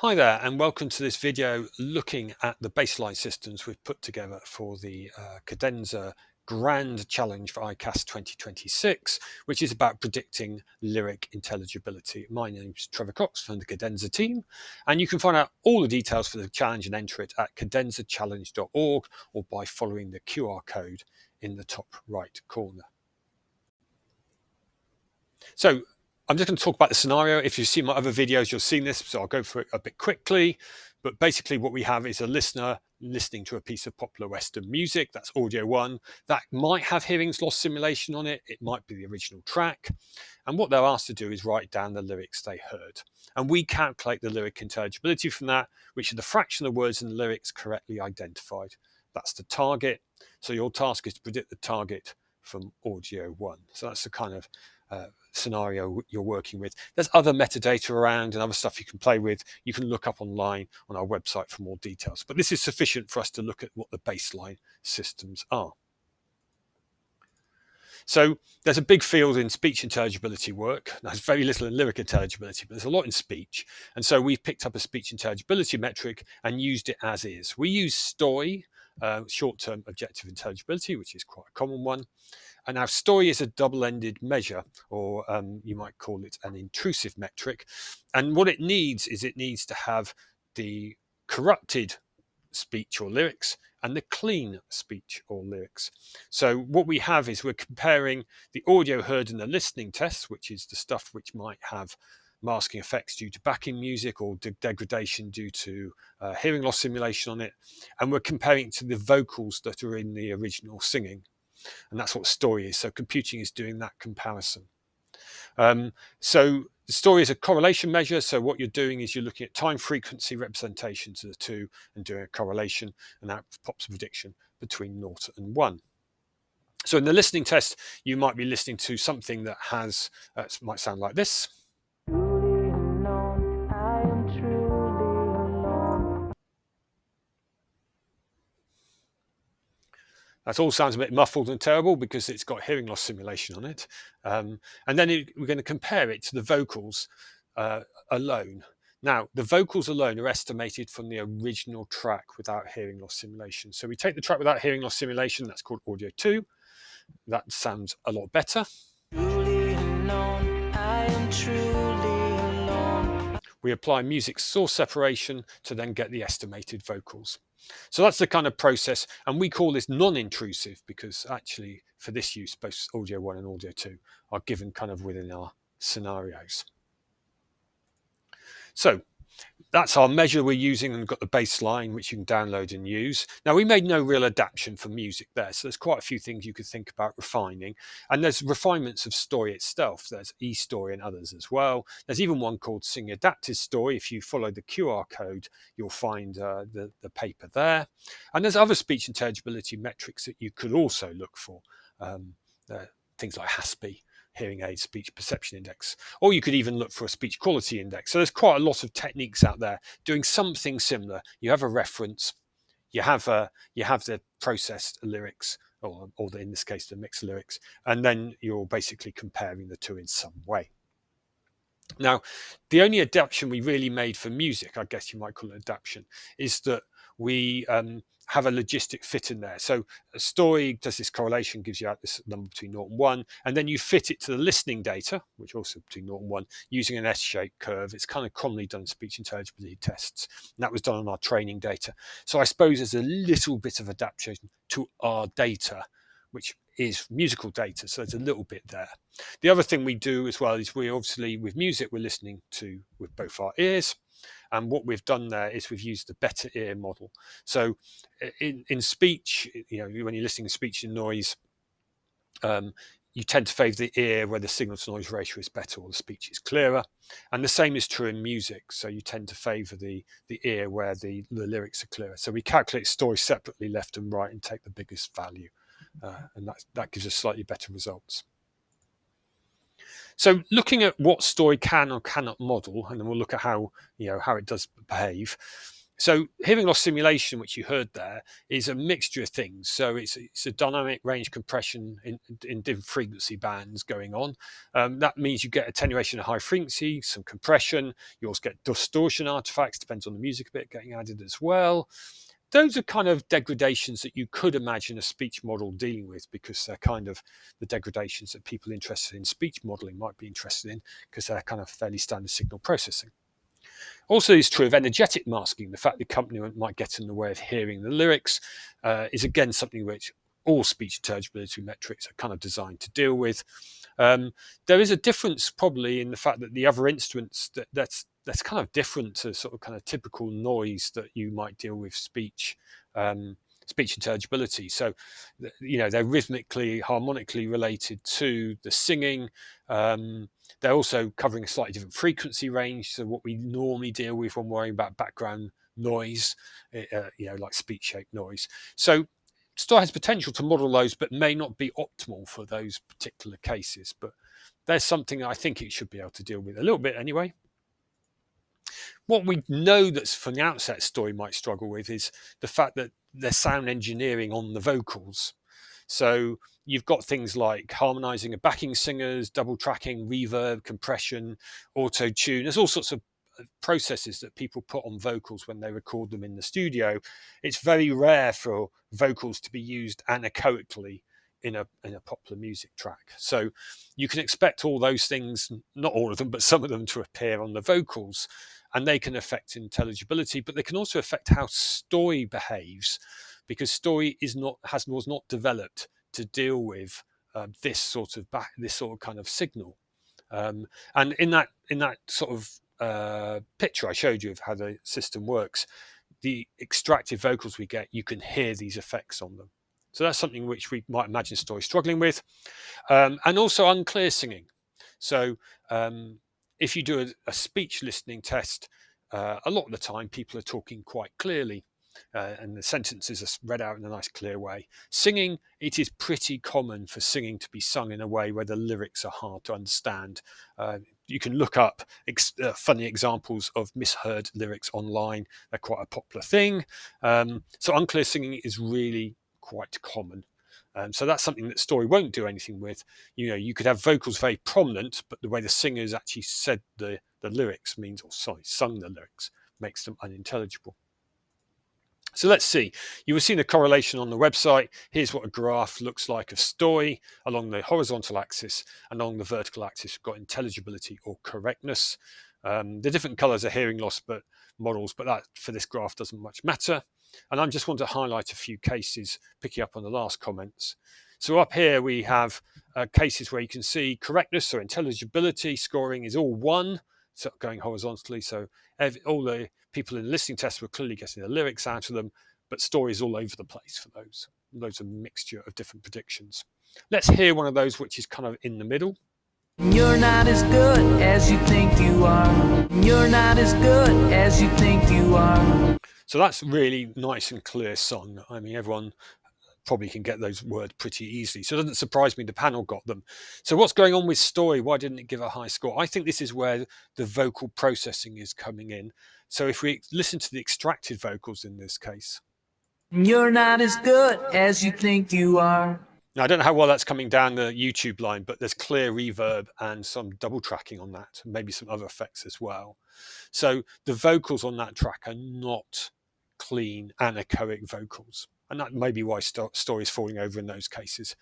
Hi there, and welcome to this video looking at the baseline systems we've put together for the Cadenza Grand Challenge for ICASSP 2026, which is about predicting lyric intelligibility. My name's Trevor Cox from the Cadenza team, and you can find out all the details for the challenge and enter it at cadenzacchallenge.org or by following the QR code in the top right corner. So I'm just going to talk about the scenario. If you've seen my other videos, you'll see this, so I'll go through it a bit quickly. But basically what we have is a listener listening to a piece of popular Western music. That's audio one. That might have hearings loss simulation on it. It might be the original track. And what they're asked to do is write down the lyrics they heard. And we calculate the lyric intelligibility from that, which are the fraction of words in the lyrics correctly identified. That's the target. So your task is to predict the target from audio one. So that's the kind of scenario you're working with. There's other metadata around and other stuff you can play with. You can look up online on our website for more details, but this is sufficient for us to look at what the baseline systems are. So there's a big field in speech intelligibility work. There's very little in lyric intelligibility, but there's a lot in speech. And so we've picked up a speech intelligibility metric and used it as is. We use STOI, short-term objective intelligibility, which is quite a common one. And now STOI is a double-ended measure, or you might call it an intrusive metric. And what it needs is it needs to have the corrupted speech or lyrics and the clean speech or lyrics. So what we have is we're comparing the audio heard in the listening test, which is the stuff which might have masking effects due to backing music or degradation due to hearing loss simulation on it. And we're comparing it to the vocals that are in the original singing. And that's what STOI is. So computing is doing that comparison. So the STOI is a correlation measure. So what you're doing is you're looking at time frequency representations of the two and doing a correlation, and that pops a prediction between 0 and 1. So in the listening test, you might be listening to something that has, might sound like this. That all sounds a bit muffled and terrible because it's got hearing loss simulation on it. And then we're going to compare it to the vocals alone. Now, the vocals alone are estimated from the original track without hearing loss simulation. So we take the track without hearing loss simulation, that's called audio 2. That sounds a lot better. We apply music source separation to then get the estimated vocals. So that's the kind of process, and we call this non-intrusive because actually for this use both audio 1 and audio 2 are given kind of within our scenarios. So that's our measure we're using, and we've got the baseline which you can download and use. Now we made no real adaptation for music there, so there's quite a few things you could think about refining, and there's refinements of STOI itself. There's eSTOI and others as well. There's even one called Sing Adapted STOI. If you follow the QR code you'll find the paper there, and there's other speech intelligibility metrics that you could also look for, things like ICASSP, hearing aid speech perception index, or you could even look for a speech quality index. So there's quite a lot of techniques out there doing something similar. You have a reference, you have the processed lyrics, or in this case the mixed lyrics, and then you're basically comparing the two in some way. Now, the only adaptation we really made for music, I guess you might call it adaptation, is that we have a logistic fit in there. So STOI does this correlation, gives you out this number between 0 and 1, and then you fit it to the listening data, which also between 0 and 1, using an S-shaped curve. It's kind of commonly done in speech intelligibility tests, and that was done on our training data. So I suppose there's a little bit of adaptation to our data, which is musical data, so there's a little bit there. The other thing we do as well is we obviously, with music, we're listening to with both our ears, and what we've done there is we've used the better ear model. So in speech, when you're listening to speech and noise, you tend to favour the ear where the signal to noise ratio is better or the speech is clearer, and the same is true in music. So you tend to favour the ear where the lyrics are clearer. So we calculate STOI separately, left and right, and take the biggest value, and that gives us slightly better results. So looking at what STOI can or cannot model, and then we'll look at how it does behave. So hearing loss simulation, which you heard there, is a mixture of things. So it's a dynamic range compression in different frequency bands going on. That means you get attenuation at high frequency, some compression. You also get distortion artifacts, depends on the music a bit, getting added as well. Those are kind of degradations that you could imagine a speech model dealing with, because they're kind of the degradations that people interested in speech modeling might be interested in, because they're kind of fairly standard signal processing. Also, it's true of energetic masking. The fact the accompaniment might get in the way of hearing the lyrics is again something which all speech intelligibility metrics are kind of designed to deal with. There is a difference probably in the fact that the other instruments that's kind of different to sort of kind of typical noise that you might deal with speech intelligibility. So, they're rhythmically, harmonically related to the singing. They're also covering a slightly different frequency range. So what we normally deal with when worrying about background noise, like speech-shaped noise. So STOI has potential to model those, but may not be optimal for those particular cases. But there's something I think it should be able to deal with a little bit anyway. What we know that's from the outset STOI might struggle with is the fact that there's sound engineering on the vocals. So you've got things like harmonizing of backing singers, double tracking, reverb, compression, auto tune. There's all sorts of processes that people put on vocals when they record them in the studio. It's very rare for vocals to be used anechoically in a popular music track. So you can expect all those things, not all of them, but some of them, to appear on the vocals, and they can affect intelligibility, but they can also affect how STOI behaves, because STOI was not developed to deal with this sort of kind of signal. And in that sort of picture I showed you of how the system works, the extracted vocals we get, you can hear these effects on them. So that's something which we might imagine STOI struggling with. And also unclear singing. So if you do a speech listening test, a lot of the time people are talking quite clearly, and the sentences are read out in a nice clear way. Singing, it is pretty common for singing to be sung in a way where the lyrics are hard to understand. You can look up funny examples of misheard lyrics online. They're quite a popular thing. So unclear singing is really quite common. So that's something that STOI won't do anything with. You could have vocals very prominent, but the way the singers actually said the lyrics sung the lyrics, makes them unintelligible. So let's see. You will see the correlation on the website. Here's what a graph looks like of STOI along the horizontal axis, and along the vertical axis we've got intelligibility or correctness. The different colors are hearing loss models, but that for this graph doesn't much matter. And I just want to highlight a few cases, picking up on the last comments. So up here we have cases where you can see correctness or intelligibility scoring is all 1, so going horizontally. So all the people in the listening test were clearly getting the lyrics out of them, but STOI is all over the place for those. Those are a mixture of different predictions. Let's hear one of those which is kind of in the middle. You're not as good as you think you are. You're not as good as you think you are. So that's really nice and clear sung. I mean, everyone probably can get those words pretty easily. So it doesn't surprise me the panel got them. So what's going on with STOI? Why didn't it give a high score? I think this is where the vocal processing is coming in. So if we listen to the extracted vocals in this case. You're not as good as you think you are. Now, I don't know how well that's coming down the YouTube line, but there's clear reverb and some double tracking on that, and maybe some other effects as well. So the vocals on that track are not clean anechoic vocals. And that may be why STOI is falling over in those cases.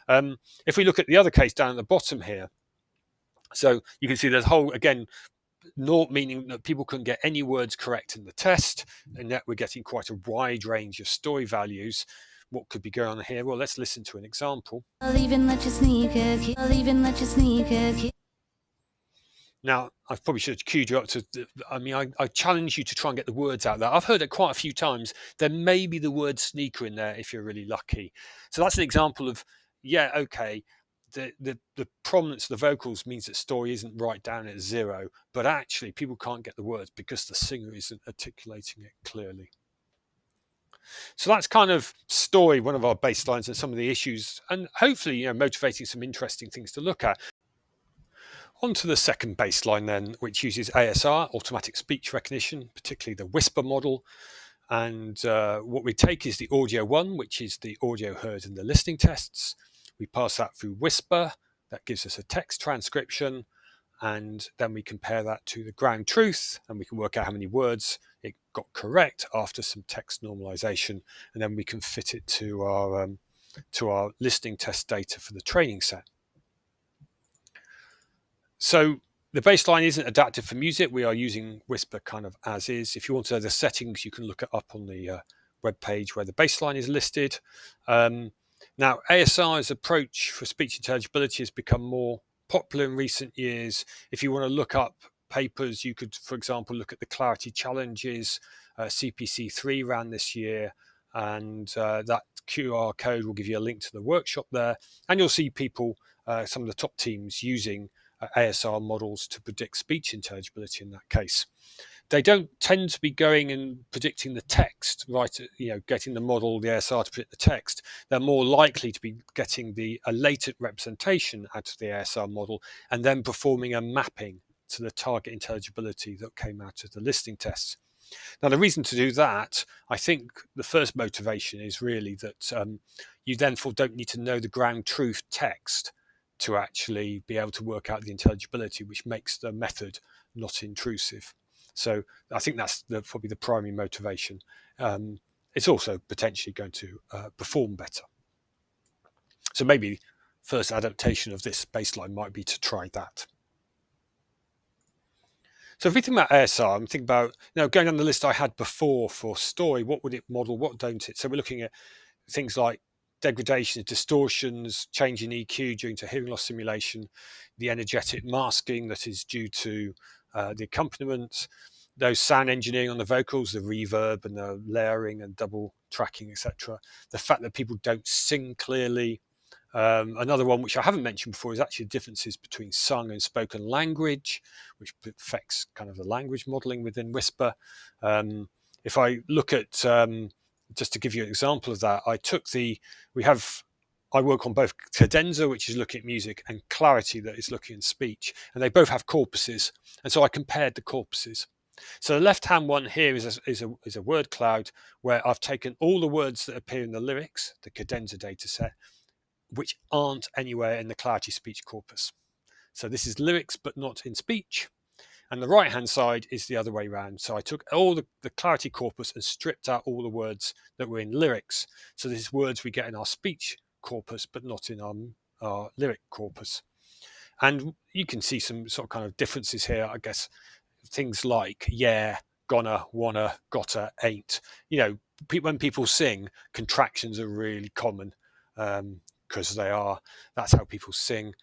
If we look at the other case down at the bottom here, so you can see there's whole, again, naught meaning that people couldn't get any words correct in the test, and yet we're getting quite a wide range of STOI values. What could be going on here? Well, let's listen to an example. I'll even let you sneak a I'll even let you sneak a Now, I probably should have queued you up to, I challenge you to try and get the words out there. I've heard it quite a few times. There may be the word sneaker in there if you're really lucky. So that's an example of, yeah, okay, the prominence of the vocals means that STOI isn't right down at 0, but actually people can't get the words because the singer isn't articulating it clearly. So that's kind of STOI, one of our baselines, and some of the issues, and hopefully, motivating some interesting things to look at. On to the second baseline then, which uses ASR, automatic speech recognition, particularly the whisper model. And what we take is the audio one, which is the audio heard in the listening tests. We pass that through whisper. That gives us a text transcription. And then we compare that to the ground truth, and we can work out how many words it got correct after some text normalization. And then we can fit it to our listening test data for the training set. So the baseline isn't adapted for music. We are using Whisper kind of as is. If you want to know the settings, you can look it up on the web page where the baseline is listed. Now, ASR's approach for speech intelligibility has become more popular in recent years. If you want to look up papers, you could, for example, look at the Clarity Challenges. CPC3 ran this year, and that QR code will give you a link to the workshop there. And you'll see people, some of the top teams, using ASR models to predict speech intelligibility in that case. They don't tend to be going and predicting the text, right? Getting the model, the ASR to predict the text. They're more likely to be getting a latent representation out of the ASR model and then performing a mapping to the target intelligibility that came out of the listening tests. Now, the reason to do that, I think the first motivation is really that you then don't need to know the ground truth text to actually be able to work out the intelligibility, which makes the method not intrusive. So I think that's probably the primary motivation. It's also potentially going to perform better. So maybe first adaptation of this baseline might be to try that. So if we think about ASR, I'm thinking about going down the list I had before for STOI, what would it model, what don't it? So we're looking at things like degradations, distortions, change in EQ due to hearing loss simulation, the energetic masking that is due to the accompaniment, those sound engineering on the vocals, the reverb and the layering and double tracking, etc. The fact that people don't sing clearly. Another one which I haven't mentioned before is actually differences between sung and spoken language, which affects kind of the language modeling within Whisper. If I look at just to give you an example of that, I work on both cadenza, which is looking at music, and clarity, that is looking at speech, and they both have corpuses. And so I compared the corpuses. So the left-hand one here is a word cloud where I've taken all the words that appear in the lyrics, the cadenza data set, which aren't anywhere in the clarity speech corpus. So this is lyrics, but not in speech. And the right-hand side is the other way around. So I took all the clarity corpus and stripped out all the words that were in lyrics. So this is words we get in our speech corpus, but not in our lyric corpus. And you can see some sort of kind of differences here, I guess. Things like yeah, gonna, wanna, gotta, ain't. When people sing, contractions are really common because that's how people sing.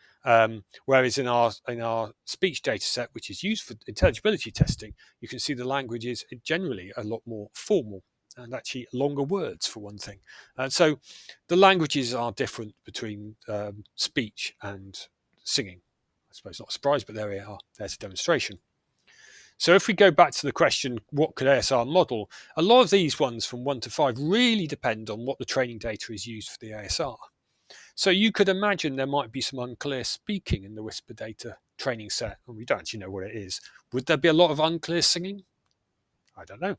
Whereas in our speech data set, which is used for intelligibility testing, you can see the language is generally a lot more formal and actually longer words, for one thing. So the languages are different between speech and singing. I suppose not a surprise, but there we are. There's a demonstration. So if we go back to the question, what could ASR model? A lot of these ones from 1 to 5 really depend on what the training data is used for the ASR. So you could imagine there might be some unclear speaking in the Whisper data training set, and we don't actually know what it is. Would there be a lot of unclear singing? I don't know.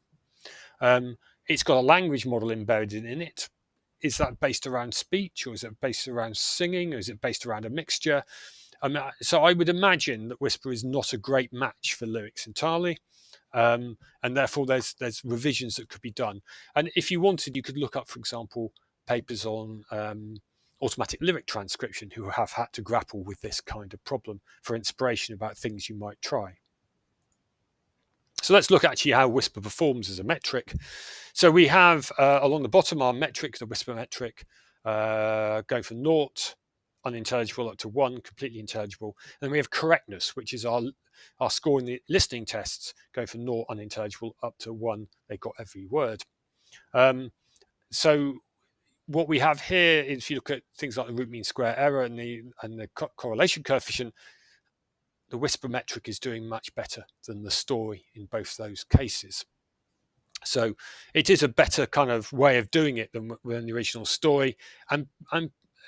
It's got a language model embedded in it. Is that based around speech, or is it based around singing, or is it based around a mixture? So I would imagine that Whisper is not a great match for lyrics entirely, and therefore there's revisions that could be done. And if you wanted, you could look up, for example, papers on automatic lyric transcription who have had to grapple with this kind of problem for inspiration about things you might try. So let's look actually how Whisper performs as a metric. So we have along the bottom our metric, the Whisper metric, going from 0, unintelligible, up to 1, completely intelligible. And then we have correctness, which is our score in the listening tests, going from 0, unintelligible, up to 1, they got every word. So what we have here is, if you look at things like the root mean square error and the correlation coefficient, the Whisper metric is doing much better than the STOI in both those cases. So it is a better kind of way of doing it than the original STOI. And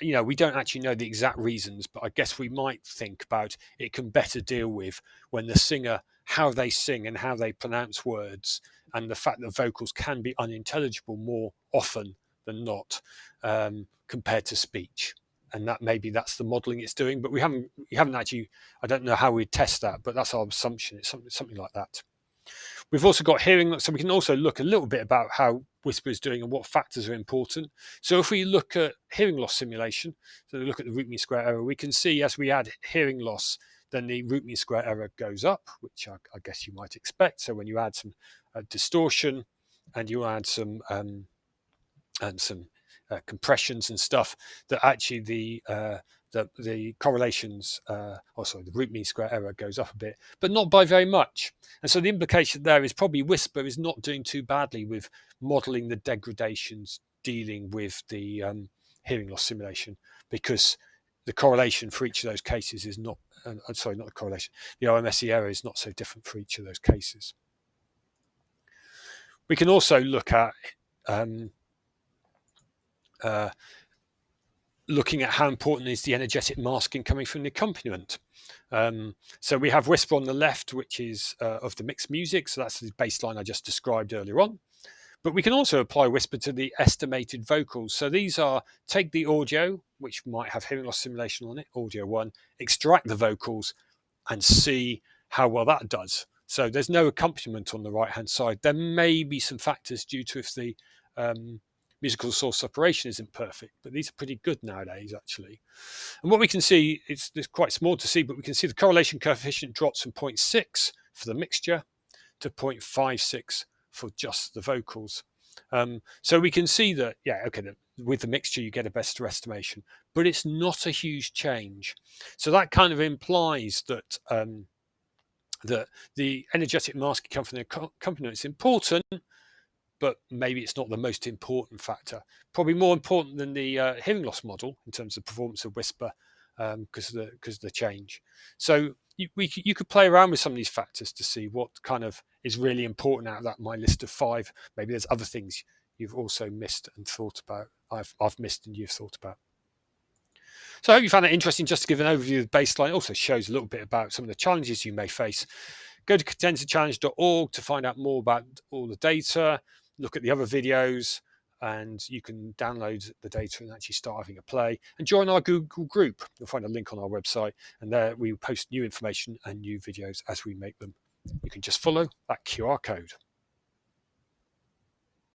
we don't actually know the exact reasons, but I guess we might think about it can better deal with when the singer, how they sing and how they pronounce words, and the fact that vocals can be unintelligible more often than not, compared to speech. And that maybe that's the modelling it's doing, but we haven't actually. I don't know how we test that, but that's our assumption. It's something like that. We've also got hearing, so we can also look a little bit about how Whisper is doing and what factors are important. So if we look at hearing loss simulation, so we look at the root mean square error, we can see as we add hearing loss, then the root mean square error goes up, which I guess you might expect. So when you add some distortion and you add some compressions and stuff, that actually the correlations, the root mean square error goes up a bit, but not by very much. And so the implication there is probably Whisper is not doing too badly with modeling the degradations dealing with the hearing loss simulation, because the correlation for each of those cases is not, not the correlation, the OMSE error is not so different for each of those cases. We can also look at looking at how important is the energetic masking coming from the accompaniment. So we have Whisper on the left, which is of the mixed music. So that's the baseline I just described earlier on. But we can also apply Whisper to the estimated vocals. So these are, take the audio, which might have hearing loss simulation on it, audio 1, extract the vocals and see how well that does. So there's no accompaniment on the right-hand side. There may be some factors due to if the musical source separation isn't perfect, but these are pretty good nowadays, actually. And what we can see, it's quite small to see, but we can see the correlation coefficient drops from 0.6 for the mixture to 0.56 for just the vocals. So we can see that, with the mixture you get a better estimation, but it's not a huge change. So that kind of implies that that the energetic masking coming from the accompaniment is important, but maybe it's not the most important factor. Probably more important than the hearing loss model in terms of performance of Whisper, because of the change. So you could play around with some of these factors to see what kind of is really important out of that my list of 5. Maybe there's other things you've also missed and thought about. I've missed and you've thought about. So I hope you found that interesting, just to give an overview of the baseline. It also shows a little bit about some of the challenges you may face. Go to condenserchallenge.org to find out more about all the data, look at the other videos, and you can download the data and actually start having a play, and join our Google group. You'll find a link on our website, and there we post new information and new videos as we make them. You can just follow that QR code.